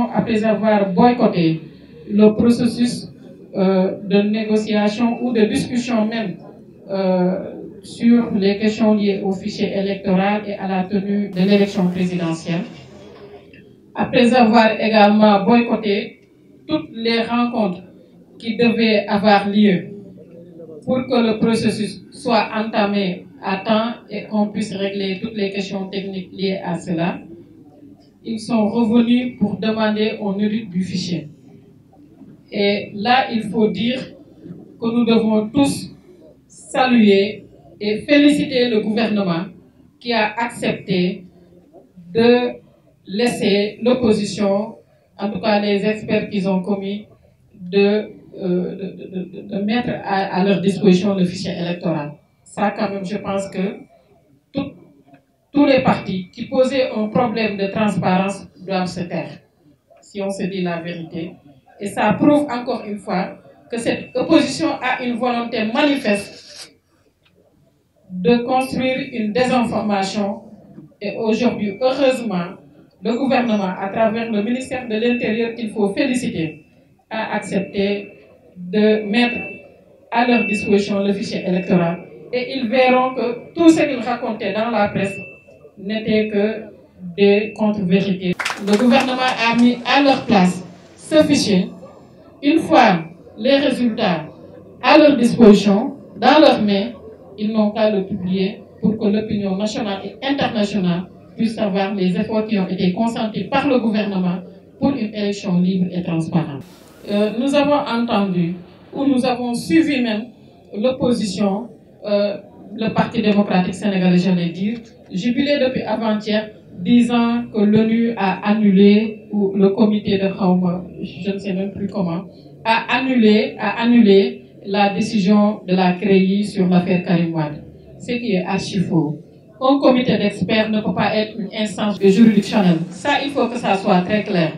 l'opposition, après avoir boycotté le processus de négociation ou de discussion même sur les questions liées au fichier électoral et à la tenue de l'élection présidentielle, après avoir également boycotté toutes les rencontres qui devaient avoir lieu pour que le processus soit entamé à temps et qu'on puisse régler toutes les questions techniques liées à cela, ils sont revenus pour demander un audit du fichier. Et là, il faut dire que nous devons tous saluer et féliciter le gouvernement qui a accepté de laisser l'opposition, en tout cas les experts qu'ils ont commis, de mettre à leur disposition le fichier électoral. Ça, quand même, je pense que tous les partis qui posaient un problème de transparence doivent se taire, si on se dit la vérité. Et ça prouve encore une fois que cette opposition a une volonté manifeste de construire une désinformation. Et aujourd'hui, heureusement, le gouvernement, à travers le ministère de l'Intérieur, qu'il faut féliciter, a accepté de mettre à leur disposition le fichier électoral. Et ils verront que tout ce qu'ils racontaient dans la presse n'était que des contre-vérités. Le gouvernement a mis à leur place ce fichier. Une fois les résultats à leur disposition, dans leurs mains, ils n'ont qu'à le publier pour que l'opinion nationale et internationale puisse savoir les efforts qui ont été consentis par le gouvernement pour une élection libre et transparente. Nous avons entendu, ou nous avons suivi même l'opposition, le Parti démocratique sénégalais, j'allais dire, jubilé depuis avant-hier, disant que l'ONU a annulé, ou le comité de Khaouma, je ne sais même plus comment, a annulé la décision de la CREI sur l'affaire Karim Wade, ce qui est archi faux. Un comité d'experts ne peut pas être une instance juridictionnelle. Ça, il faut que ça soit très clair.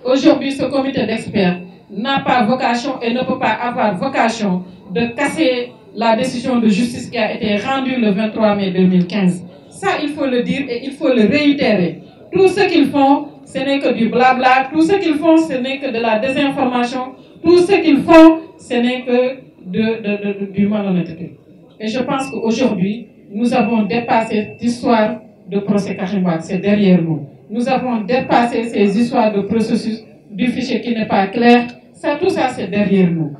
Aujourd'hui, ce comité d'experts n'a pas vocation et ne peut pas avoir vocation de casser la décision de justice qui a été rendue le 23 mai 2015. Ça, il faut le dire et il faut le réitérer. Tout ce qu'ils font, ce n'est que du blabla. Tout ce qu'ils font, ce n'est que de la désinformation. Tout ce qu'ils font, ce n'est que du malhonnêteté. Et je pense qu'aujourd'hui, nous avons dépassé cette histoire de procès Karim Wade. C'est derrière nous. Nous avons dépassé ces histoires de processus du fichier qui n'est pas clair. Ça, tout ça, c'est derrière nous.